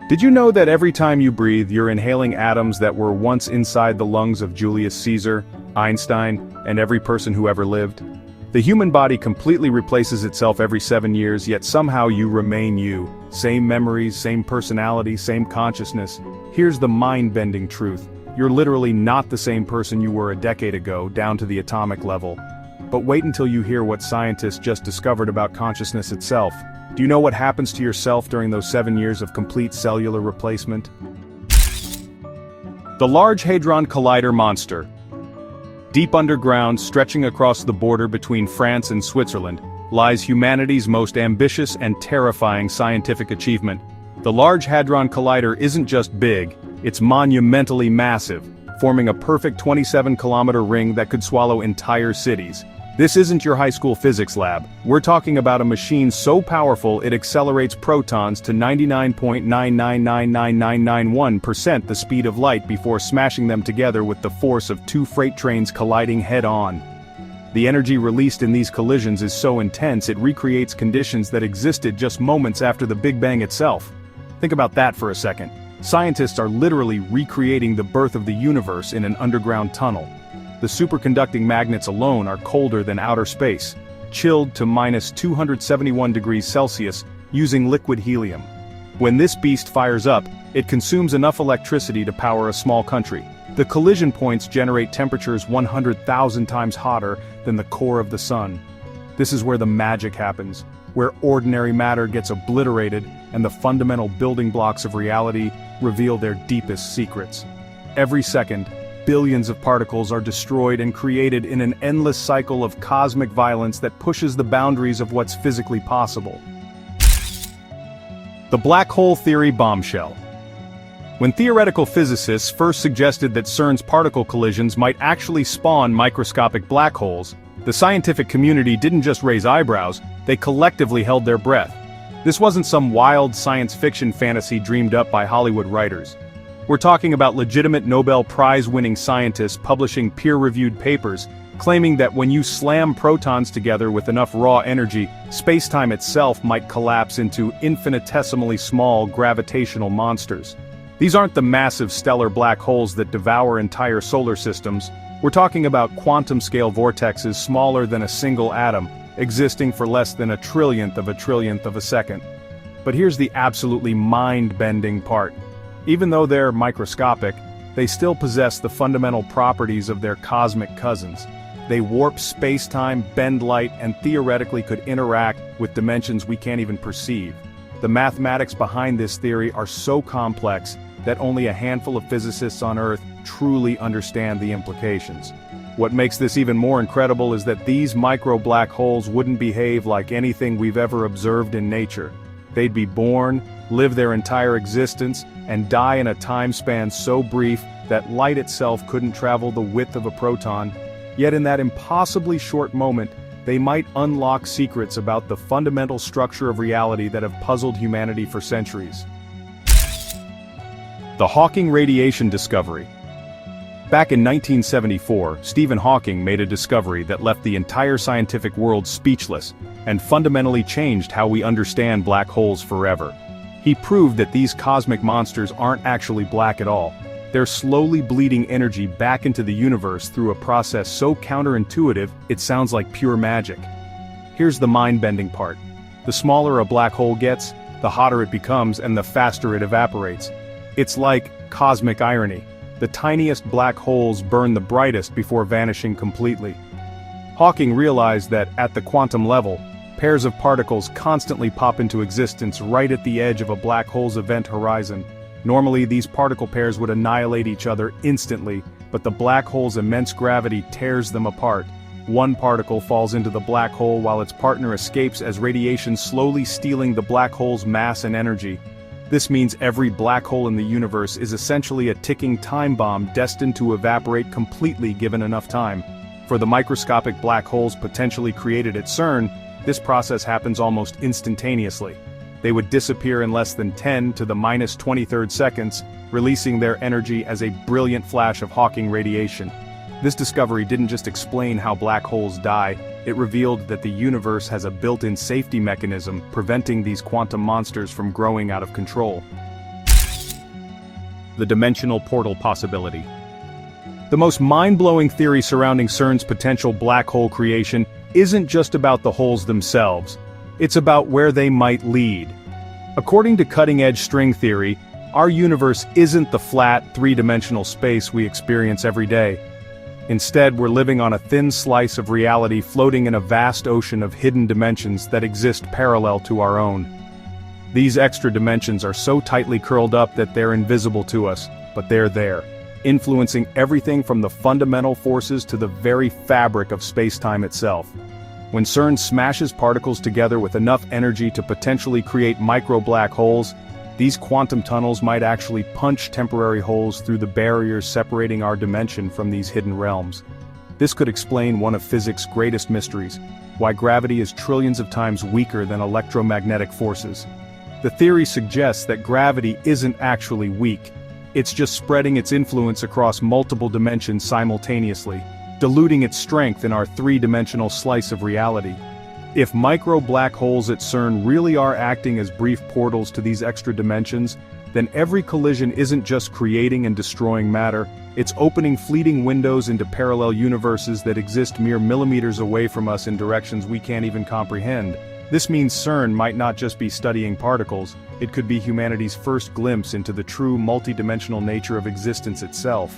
Did you know that every time you breathe, you're inhaling atoms that were once inside the lungs of Julius Caesar, Einstein, and every person who ever lived? The human body completely replaces itself every 7 years, yet somehow you remain you. Same memories, same personality, same consciousness. Here's the mind-bending truth. You're literally not the same person you were a decade ago, down to the atomic level. But wait until you hear what scientists just discovered about consciousness itself. Do you know what happens to yourself during those 7 years of complete cellular replacement? The Large Hadron Collider monster. Deep underground, stretching across the border between France and Switzerland, lies humanity's most ambitious and terrifying scientific achievement. The Large Hadron Collider isn't just big, it's monumentally massive, forming a perfect 27-kilometer ring that could swallow entire cities. This isn't your high school physics lab. We're talking about a machine so powerful it accelerates protons to 99.9999991% the speed of light before smashing them together with the force of 2 freight trains colliding head-on. The energy released in these collisions is so intense it recreates conditions that existed just moments after the Big Bang itself. Think about that for a second. Scientists are literally recreating the birth of the universe in an underground tunnel. The superconducting magnets alone are colder than outer space, chilled to -271 degrees Celsius using liquid helium. When this beast fires up, it consumes enough electricity to power a small country. The collision points generate temperatures 100,000 times hotter than the core of the sun. This is where the magic happens, where ordinary matter gets obliterated and the fundamental building blocks of reality reveal their deepest secrets. Every second, billions of particles are destroyed and created in an endless cycle of cosmic violence that pushes the boundaries of what's physically possible. The black hole theory bombshell. When theoretical physicists first suggested that CERN's particle collisions might actually spawn microscopic black holes, the scientific community didn't just raise eyebrows, they collectively held their breath. This wasn't some wild science fiction fantasy dreamed up by Hollywood writers. We're talking about legitimate Nobel Prize-winning scientists publishing peer-reviewed papers, claiming that when you slam protons together with enough raw energy, space-time itself might collapse into infinitesimally small gravitational monsters. These aren't the massive stellar black holes that devour entire solar systems. We're talking about quantum-scale vortexes smaller than a single atom, existing for less than a trillionth of a second. But here's the absolutely mind-bending part. Even though they're microscopic, they still possess the fundamental properties of their cosmic cousins. They warp space-time, bend light, and theoretically could interact with dimensions we can't even perceive. The mathematics behind this theory are so complex that only a handful of physicists on Earth truly understand the implications. What makes this even more incredible is that these micro-black holes wouldn't behave like anything we've ever observed in nature. They'd be born, live their entire existence, and die in a time span so brief that light itself couldn't travel the width of a proton. Yet in that impossibly short moment, they might unlock secrets about the fundamental structure of reality that have puzzled humanity for centuries. The Hawking radiation discovery. Back in 1974, Stephen Hawking made a discovery that left the entire scientific world speechless and fundamentally changed how we understand black holes forever. He proved that these cosmic monsters aren't actually black at all. They're slowly bleeding energy back into the universe through a process so counterintuitive it sounds like pure magic. Here's the mind-bending part. The smaller a black hole gets, the hotter it becomes and the faster it evaporates. It's like cosmic irony. The tiniest black holes burn the brightest before vanishing completely. Hawking realized that, at the quantum level, pairs of particles constantly pop into existence right at the edge of a black hole's event horizon. Normally, these particle pairs would annihilate each other instantly, but the black hole's immense gravity tears them apart. One particle falls into the black hole while its partner escapes as radiation slowly stealing the black hole's mass and energy. This means every black hole in the universe is essentially a ticking time bomb destined to evaporate completely given enough time. For the microscopic black holes potentially created at CERN, this process happens almost instantaneously. They would disappear in less than 10 to the -23rd seconds, releasing their energy as a brilliant flash of Hawking radiation. This discovery didn't just explain how black holes die, it revealed that the universe has a built-in safety mechanism preventing these quantum monsters from growing out of control. the dimensional portal possibility. The most mind-blowing theory surrounding CERN's potential black hole creation isn't just about the holes themselves, it's about where they might lead. According to cutting-edge string theory, our universe isn't the flat, three-dimensional space we experience every day. Instead, we're living on a thin slice of reality floating in a vast ocean of hidden dimensions that exist parallel to our own. These extra dimensions are so tightly curled up that they're invisible to us, but they're there, influencing everything from the fundamental forces to the very fabric of space-time itself. When CERN smashes particles together with enough energy to potentially create micro-black holes, these quantum tunnels might actually punch temporary holes through the barriers separating our dimension from these hidden realms. This could explain one of physics' greatest mysteries, why gravity is trillions of times weaker than electromagnetic forces. The theory suggests that gravity isn't actually weak, it's just spreading its influence across multiple dimensions simultaneously, diluting its strength in our three-dimensional slice of reality. If micro-black holes at CERN really are acting as brief portals to these extra dimensions, then every collision isn't just creating and destroying matter, it's opening fleeting windows into parallel universes that exist mere millimeters away from us in directions we can't even comprehend. This means CERN might not just be studying particles, it could be humanity's first glimpse into the true multidimensional nature of existence itself.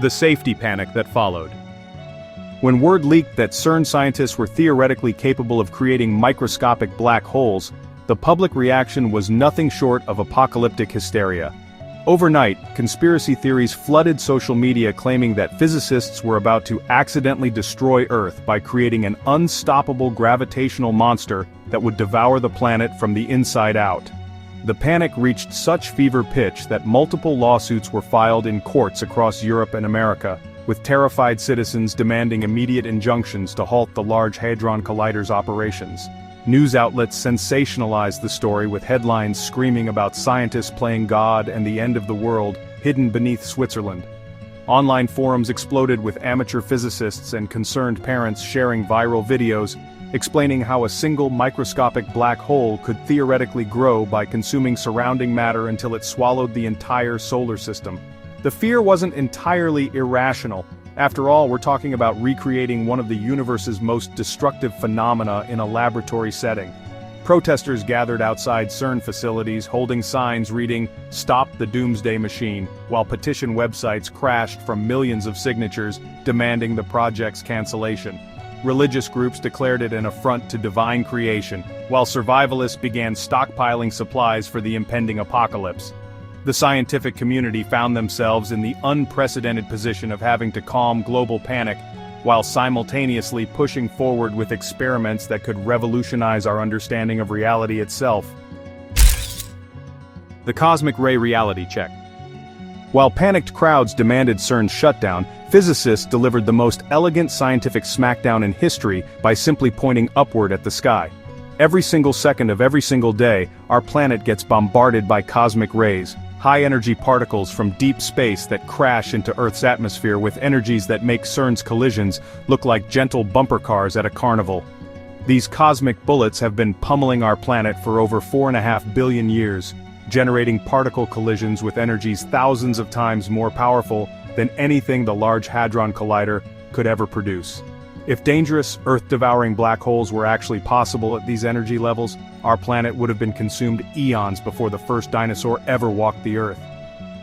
The safety panic that followed. When word leaked that CERN scientists were theoretically capable of creating microscopic black holes, the public reaction was nothing short of apocalyptic hysteria. Overnight, conspiracy theories flooded social media claiming that physicists were about to accidentally destroy Earth by creating an unstoppable gravitational monster that would devour the planet from the inside out. The panic reached such fever pitch that multiple lawsuits were filed in courts across Europe and America, with terrified citizens demanding immediate injunctions to halt the Large Hadron Collider's operations. News outlets sensationalized the story with headlines screaming about scientists playing God and the end of the world hidden beneath Switzerland. Online forums exploded with amateur physicists and concerned parents sharing viral videos explaining how a single microscopic black hole could theoretically grow by consuming surrounding matter until it swallowed the entire solar system. The fear wasn't entirely irrational. After all, we're talking about recreating one of the universe's most destructive phenomena in a laboratory setting. Protesters gathered outside CERN facilities holding signs reading, "Stop the Doomsday Machine," while petition websites crashed from millions of signatures demanding the project's cancellation. Religious groups declared it an affront to divine creation, while survivalists began stockpiling supplies for the impending apocalypse. The scientific community found themselves in the unprecedented position of having to calm global panic, while simultaneously pushing forward with experiments that could revolutionize our understanding of reality itself. The cosmic ray reality check. While panicked crowds demanded CERN's shutdown, physicists delivered the most elegant scientific smackdown in history by simply pointing upward at the sky. Every single second of every single day, our planet gets bombarded by cosmic rays, high-energy particles from deep space that crash into Earth's atmosphere with energies that make CERN's collisions look like gentle bumper cars at a carnival. These cosmic bullets have been pummeling our planet for over 4.5 billion years, generating particle collisions with energies thousands of times more powerful than anything the Large Hadron Collider could ever produce. If dangerous, Earth-devouring black holes were actually possible at these energy levels, our planet would have been consumed eons before the first dinosaur ever walked the Earth.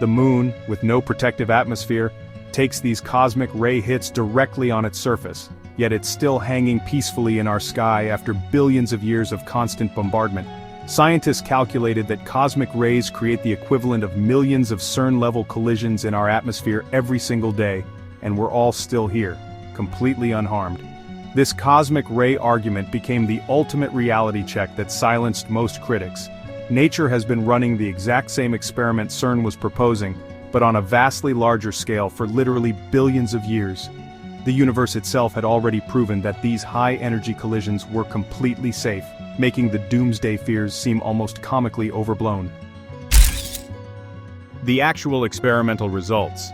The Moon, with no protective atmosphere, takes these cosmic ray hits directly on its surface, yet it's still hanging peacefully in our sky after billions of years of constant bombardment. Scientists calculated that cosmic rays create the equivalent of millions of CERN-level collisions in our atmosphere every single day, and we're all still here, completely unharmed. This cosmic ray argument became the ultimate reality check that silenced most critics. Nature has been running the exact same experiment CERN was proposing, but on a vastly larger scale for literally billions of years. The universe itself had already proven that these high-energy collisions were completely safe, making the doomsday fears seem almost comically overblown. The actual experimental results.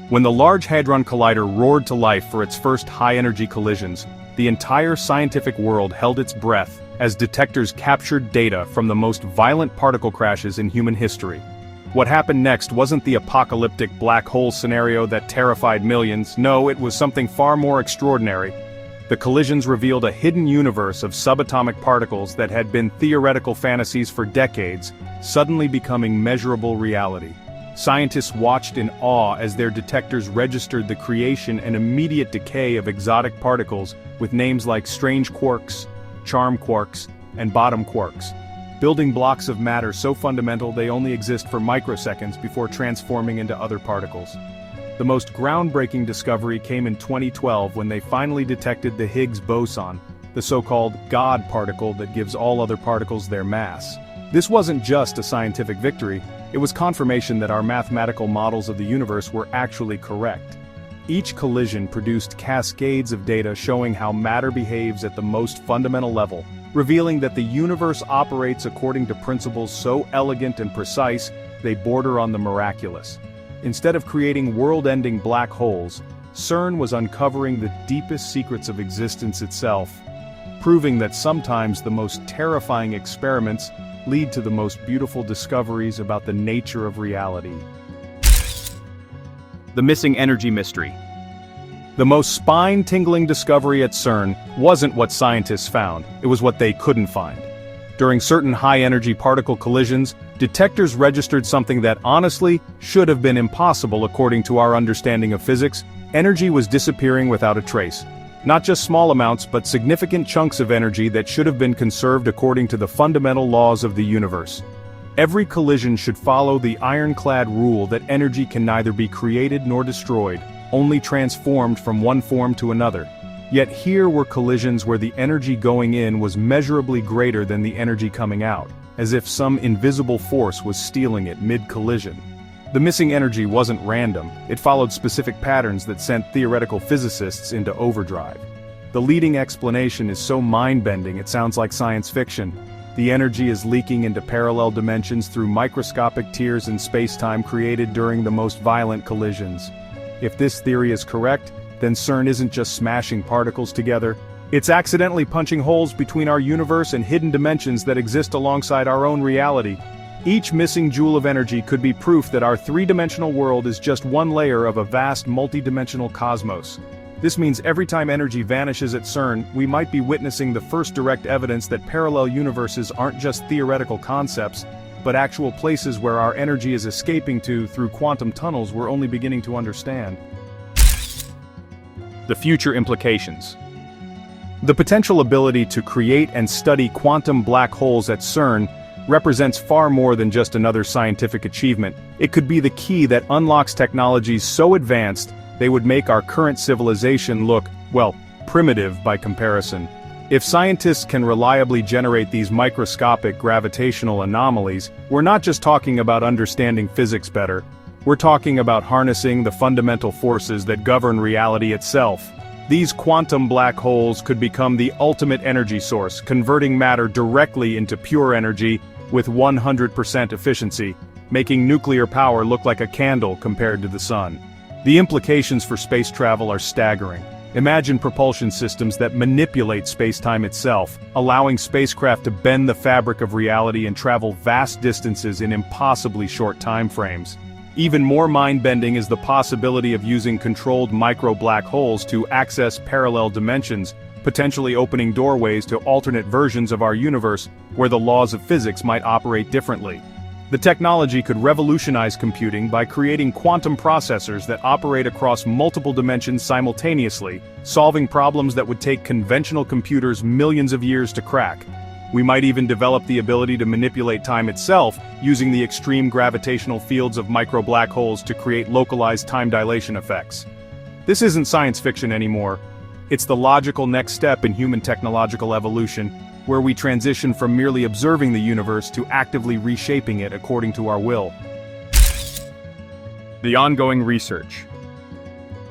When the Large Hadron Collider roared to life for its first high-energy collisions, the entire scientific world held its breath, as detectors captured data from the most violent particle crashes in human history. What happened next wasn't the apocalyptic black hole scenario that terrified millions. No, it was something far more extraordinary. The collisions revealed a hidden universe of subatomic particles that had been theoretical fantasies for decades, suddenly becoming measurable reality. Scientists watched in awe as their detectors registered the creation and immediate decay of exotic particles with names like strange quarks, charm quarks, and bottom quarks. Building blocks of matter so fundamental they only exist for microseconds before transforming into other particles. The most groundbreaking discovery came in 2012 when they finally detected the Higgs boson, the so-called God particle that gives all other particles their mass. This wasn't just a scientific victory, it was confirmation that our mathematical models of the universe were actually correct. Each collision produced cascades of data showing how matter behaves at the most fundamental level, revealing that the universe operates according to principles so elegant and precise, they border on the miraculous. Instead of creating world-ending black holes, CERN was uncovering the deepest secrets of existence itself, proving that sometimes the most terrifying experiments lead to the most beautiful discoveries about the nature of reality. The missing energy mystery. The most spine-tingling discovery at CERN wasn't what scientists found, it was what they couldn't find. During certain high-energy particle collisions, detectors registered something that honestly should have been impossible according to our understanding of physics. Energy was disappearing without a trace. Not just small amounts but significant chunks of energy that should have been conserved according to the fundamental laws of the universe. Every collision should follow the ironclad rule that energy can neither be created nor destroyed, only transformed from one form to another. Yet here were collisions where the energy going in was measurably greater than the energy coming out, as if some invisible force was stealing it mid-collision. The missing energy wasn't random, it followed specific patterns that sent theoretical physicists into overdrive. The leading explanation is so mind-bending it sounds like science fiction. The energy is leaking into parallel dimensions through microscopic tears in space-time created during the most violent collisions. If this theory is correct, then CERN isn't just smashing particles together, it's accidentally punching holes between our universe and hidden dimensions that exist alongside our own reality. Each missing joule of energy could be proof that our three-dimensional world is just one layer of a vast multi-dimensional cosmos. This means every time energy vanishes at CERN, we might be witnessing the first direct evidence that parallel universes aren't just theoretical concepts, but actual places where our energy is escaping to through quantum tunnels we're only beginning to understand. The future implications. The potential ability to create and study quantum black holes at CERN represents far more than just another scientific achievement. It could be the key that unlocks technologies so advanced they would make our current civilization look, well, primitive by comparison. If scientists can reliably generate these microscopic gravitational anomalies, we're not just talking about understanding physics better, we're talking about harnessing the fundamental forces that govern reality itself. These quantum black holes could become the ultimate energy source, converting matter directly into pure energy with 100% efficiency, making nuclear power look like a candle compared to the sun. The implications for space travel are staggering. Imagine propulsion systems that manipulate space-time itself, allowing spacecraft to bend the fabric of reality and travel vast distances in impossibly short time frames. Even more mind-bending is the possibility of using controlled micro-black holes to access parallel dimensions, potentially opening doorways to alternate versions of our universe where the laws of physics might operate differently. The technology could revolutionize computing by creating quantum processors that operate across multiple dimensions simultaneously, solving problems that would take conventional computers millions of years to crack. We might even develop the ability to manipulate time itself, using the extreme gravitational fields of micro-black holes to create localized time dilation effects. This isn't science fiction anymore. It's the logical next step in human technological evolution, where we transition from merely observing the universe to actively reshaping it according to our will. The ongoing research.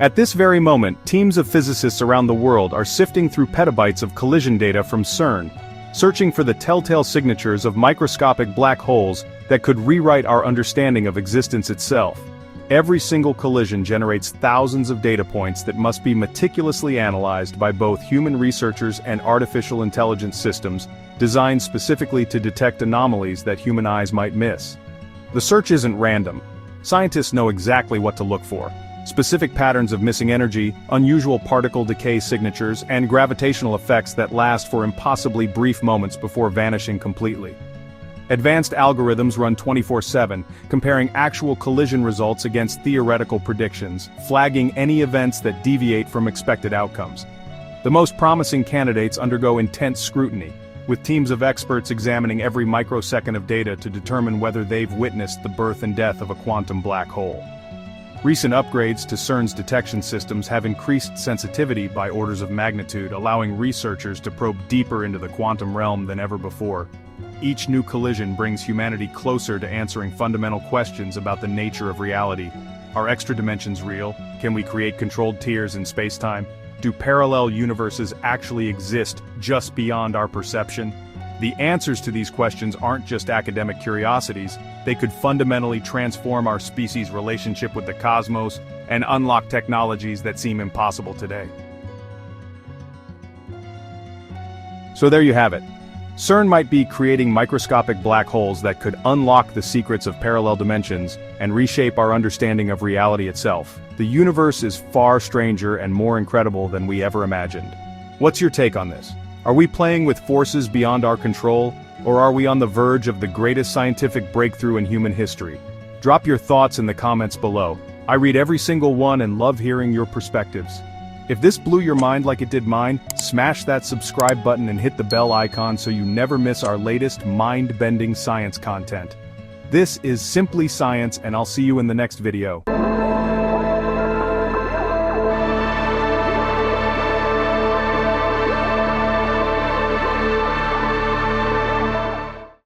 At this very moment, teams of physicists around the world are sifting through petabytes of collision data from CERN, searching for the telltale signatures of microscopic black holes that could rewrite our understanding of existence itself. Every single collision generates thousands of data points that must be meticulously analyzed by both human researchers and artificial intelligence systems designed specifically to detect anomalies that human eyes might miss. The search isn't random. Scientists know exactly what to look for: specific patterns of missing energy, unusual particle decay signatures, and gravitational effects that last for impossibly brief moments before vanishing completely. Advanced algorithms run 24/7, comparing actual collision results against theoretical predictions, flagging any events that deviate from expected outcomes. The most promising candidates undergo intense scrutiny, with teams of experts examining every microsecond of data to determine whether they've witnessed the birth and death of a quantum black hole. Recent upgrades to CERN's detection systems have increased sensitivity by orders of magnitude, allowing researchers to probe deeper into the quantum realm than ever before. Each new collision brings humanity closer to answering fundamental questions about the nature of reality. Are extra dimensions real? Can we create controlled tiers in space-time? Do parallel universes actually exist just beyond our perception? The answers to these questions aren't just academic curiosities. They could fundamentally transform our species' relationship with the cosmos and unlock technologies that seem impossible today. So there you have it. CERN might be creating microscopic black holes that could unlock the secrets of parallel dimensions and reshape our understanding of reality itself. The universe is far stranger and more incredible than we ever imagined. What's your take on this? Are we playing with forces beyond our control, or are we on the verge of the greatest scientific breakthrough in human history? Drop your thoughts in the comments below. I read every single one and love hearing your perspectives. If this blew your mind like it did mine, smash that subscribe button and hit the bell icon so you never miss our latest mind-bending science content. This is Simply Science, and I'll see you in the next video.